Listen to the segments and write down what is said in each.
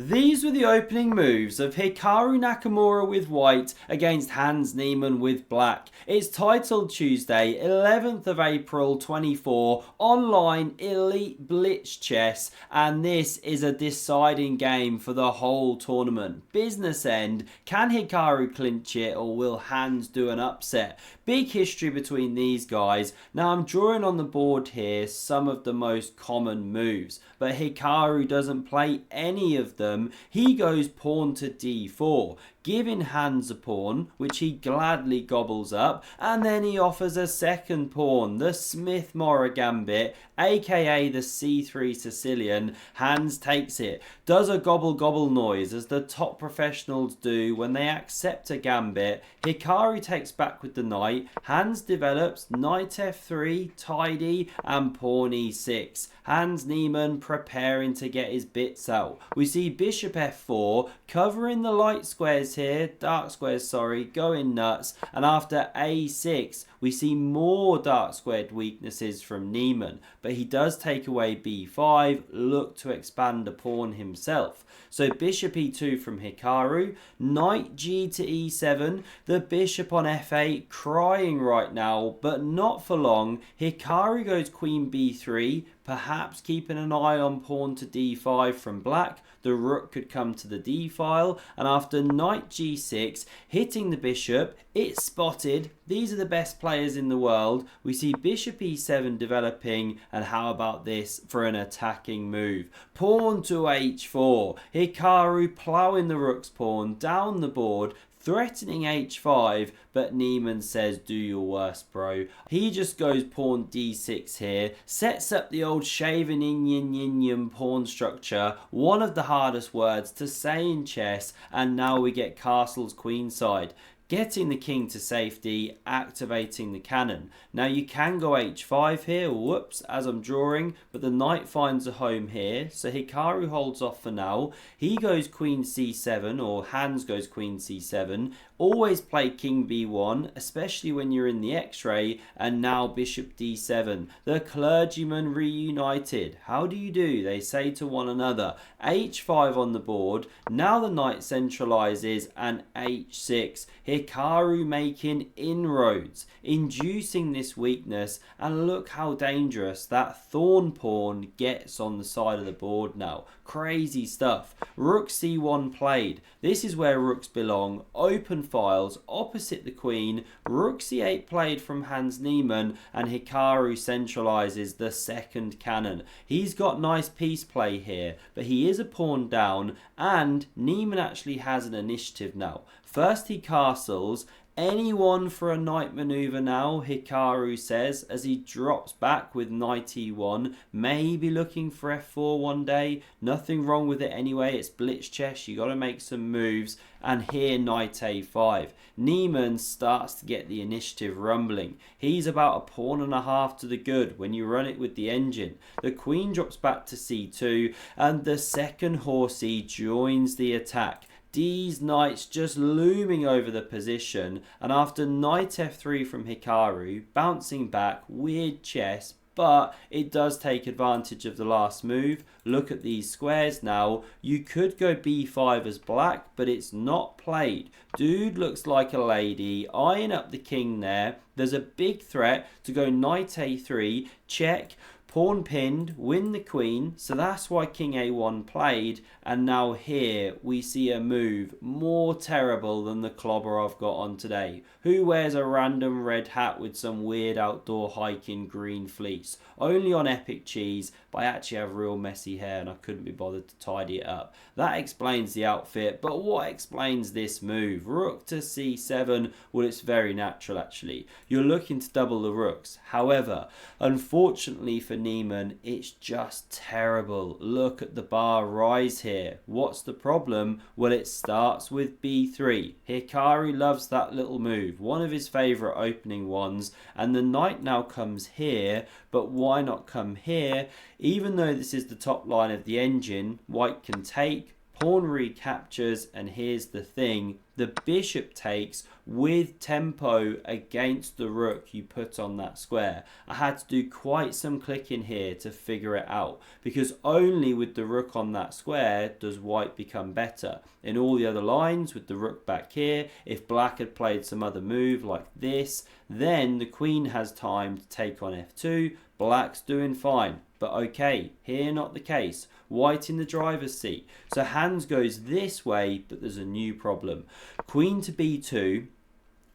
These were the opening moves of Hikaru Nakamura with white against Hans Niemann with black. It's Titled Tuesday, 11th of April 24, online Elite Blitz Chess, and this is a deciding game for the whole tournament. Business end, can Hikaru clinch it or will Hans do an upset? Big history between these guys. Now I'm drawing on the board here some of the most common moves, but Hikaru doesn't play any of them. He goes pawn to d4, giving Hans a pawn, which he gladly gobbles up, and then he offers a second pawn, the Smith-Morra Gambit, aka the c3 Sicilian. Hans takes it, does a gobble noise as the top professionals do when they accept a gambit. Hikaru takes back with the knight, Hans develops knight f3, tidy, and pawn e6. Hans Niemann preparing to get his bits out. We see bishop f4, covering the light squares here, dark squares sorry, going nuts, and after a6 we see more dark squared weaknesses from Niemann, but he does take away b5, look to expand a pawn himself. So bishop e2 from Hikaru, knight g to e7, the bishop on f8 crying right now, but not for long. Hikaru goes queen b3, perhaps keeping an eye on pawn to d5 from black. The rook could come to the d file, and after knight g6, hitting the bishop, it's spotted. These are the best players in the world. We see bishop e7 developing, and how about this for an attacking move? Pawn to h4, Hikaru ploughing the rook's pawn down the board, threatening h5, but Niemann says do your worst, bro. He just goes pawn d6 here, sets up the old shaven yin pawn structure, one of the hardest words to say in chess, and now we get castles queenside. Getting the king to safety, activating the cannon. Now you can go h5 here, whoops, as I'm drawing, but the knight finds a home here, so Hikaru holds off for now. He goes queen c7, or Hans goes queen c7. Always play king b1, especially when you're in the x-ray, and now bishop d7. The clergymen reunited. How do you do? They say to one another. h5 on the board, now the knight centralizes, and h6. Hikaru making inroads, inducing this weakness, and look how dangerous that thorn pawn gets on the side of the board now. Crazy stuff. Rook c1 played. This is where rooks belong. Open files opposite the queen. Rook c8 played from Hans Niemann, and Hikaru centralizes the second cannon. He's got nice piece play here, but he is a pawn down, and Niemann actually has an initiative now. First he castles. Anyone for a knight maneuver now, Hikaru says, as he drops back with knight e1, maybe looking for f4 one day. Nothing wrong with it anyway, it's blitz chess, you got to make some moves. And here knight a5. Niemann starts to get the initiative rumbling. He's about a pawn and a half to the good when you run it with the engine. The queen drops back to c2, and the second horsey joins the attack. These knights just looming over the position, and after knight f3 from Hikaru, bouncing back, weird chess, but it does take advantage of the last move. Look at these squares now. You could go b5 as black, but it's not played. Dude looks like a lady, eyeing up the king there. There's a big threat to go knight a3, check, pawn pinned, win the queen, so that's why king a1 played. And now here we see a move more terrible than the clobber I've got on today. Who wears a random red hat with some weird outdoor hiking green fleece? Only on epicchess, but I actually have real messy hair and I couldn't be bothered to tidy it up. That explains the outfit, but what explains this move? Rook to c7, well, it's very natural actually. You're looking to double the rooks. However, unfortunately for Niemann, it's just terrible. Look at the bar rise here. What's the problem? Well, it starts with b3. Hikaru loves that little move, one of his favourite opening ones, and the knight now comes here, but why not come here? Even though this is the top line of the engine, white can take, pawn recaptures, and here's the thing, the bishop takes with tempo against the rook you put on that square. I had to do quite some clicking here to figure it out, because only with the rook on that square does white become better. In all the other lines, with the rook back here, if black had played some other move like this, then the queen has time to take on f2, black's doing fine. But okay, here not the case. White in the driver's seat. So Hans goes this way, but there's a new problem. Queen to b2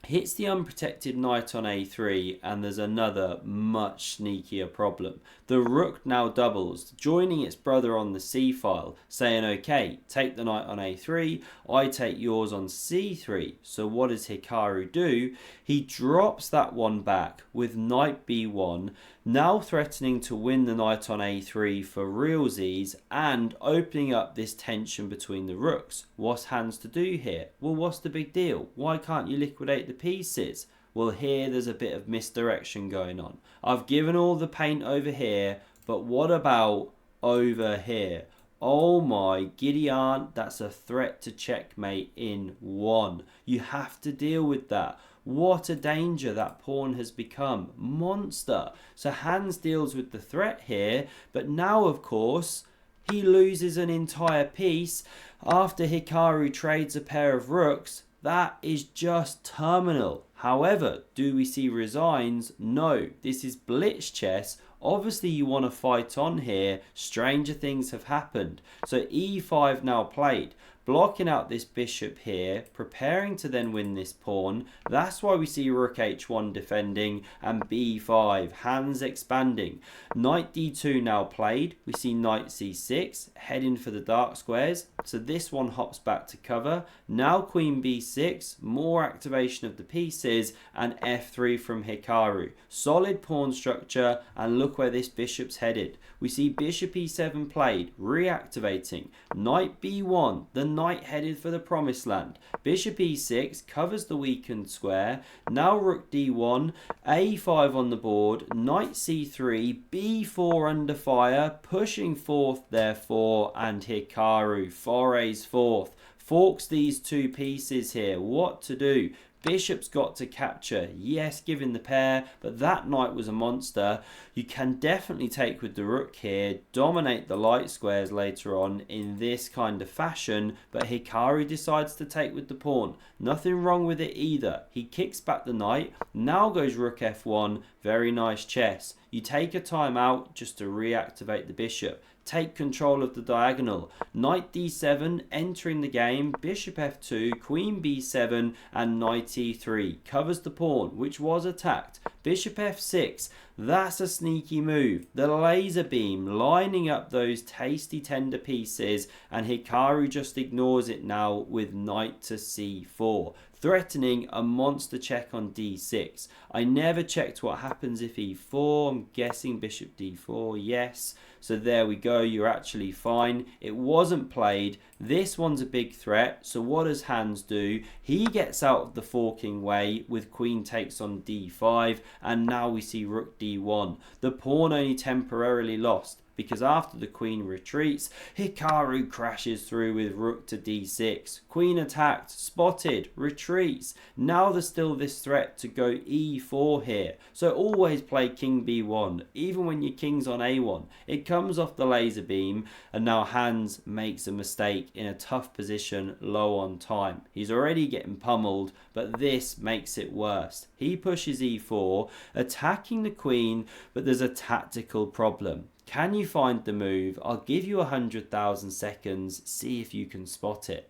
hits the unprotected knight on a3, and there's another much sneakier problem. The rook now doubles, joining its brother on the c-file, saying, okay, take the knight on a3, I take yours on c3. So what does Hikaru do? He drops that one back with knight b1, now threatening to win the knight on a3 for realsies and opening up this tension between the rooks. What's Hans to do here? Well, what's the big deal? Why can't you liquidate the pieces? Well, here there's a bit of misdirection going on. I've given all the paint over here, but what about over here? Oh my Gideon, that's a threat to checkmate in one. You have to deal with that. What a danger that pawn has become. Monster. So Hans deals with the threat here, but now of course he loses an entire piece after Hikaru trades a pair of rooks. That is just terminal. However, do we see resigns? No. This is blitz chess. Obviously you want to fight on here. Stranger things have happened. So e5 now played, blocking out this bishop here, preparing to then win this pawn. That's why we see rook h1 defending and b5, Hans expanding. Knight d2 now played. We see knight c6, heading for the dark squares. So this one hops back to cover. Now queen b6, more activation of the pieces, and f3 from Hikaru. Solid pawn structure, and look where this bishop's headed. We see bishop e7 played, reactivating. Knight b1, the knight headed for the promised land. Bishop e6 covers the weakened square. Now rook d1, a5 on the board, knight c3, b4 under fire, pushing forth therefore, and Hikaru forays forth. Forks these two pieces here. What to do? Bishop's got to capture. Yes, given the pair, but that knight was a monster. You can definitely take with the rook here, dominate the light squares later on in this kind of fashion, but Hikaru decides to take with the pawn. Nothing wrong with it either. He kicks back the knight, now goes rook f1, very nice chess. You take a time out just to reactivate the bishop. Take control of the diagonal. Knight d7 entering the game, bishop f2, queen b7, and knight e3 covers the pawn, which was attacked. Bishop f6, that's a sneaky move. The laser beam lining up those tasty tender pieces, and Hikaru just ignores it now with knight to c4. Threatening a monster check on d6. I never checked what happens if e4. I'm guessing bishop d4, yes. So there we go, you're actually fine. It wasn't played. This one's a big threat. So what does Hans do? He gets out of the forking way with queen takes on d5, and now we see rook d1. The pawn only temporarily lost, because after the queen retreats, Hikaru crashes through with rook to d6. Queen attacked, spotted, retreats. Now there's still this threat to go e4 here. So always play king b1, even when your king's on a1. It comes off the laser beam, and now Hans makes a mistake in a tough position, low on time. He's already getting pummeled, but this makes it worse. He pushes e4, attacking the queen, but there's a tactical problem. Can you find the move? I'll give you 100,000 seconds. See if you can spot it.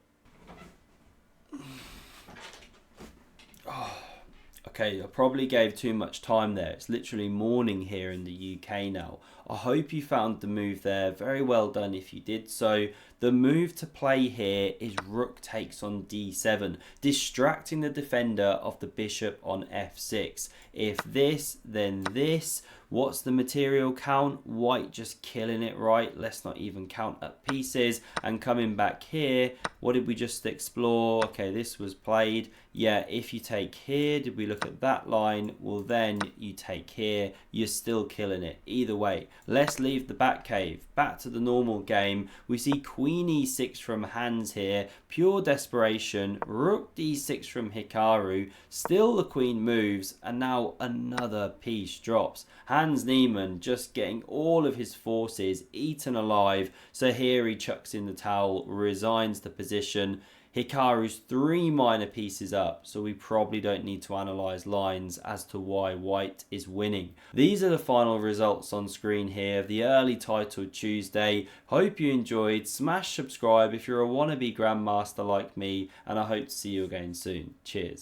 Okay, I probably gave too much time there. It's literally morning here in the UK now. I hope you found the move there. Very well done if you did so. The move to play here is rook takes on d7, distracting the defender of the bishop on f6. If this, then this. What's the material count? White just killing it, right? Let's not even count up pieces. And coming back here, what did we just explore? Okay, this was played. Yeah, if you take here, did we look at that line? Well, then you take here. You're still killing it. Either way, let's leave the back cave. Back to the normal game. We see queen queen e6 from Hans here, pure desperation, rook d6 from Hikaru, still the queen moves, and now another piece drops. Hans Niemann just getting all of his forces eaten alive, so here he chucks in the towel, resigns the position. Hikaru's 3 minor pieces up, so we probably don't need to analyse lines as to why white is winning. These are the final results on screen here of the early Titled Tuesday. Hope you enjoyed. Smash subscribe if you're a wannabe grandmaster like me, and I hope to see you again soon. Cheers.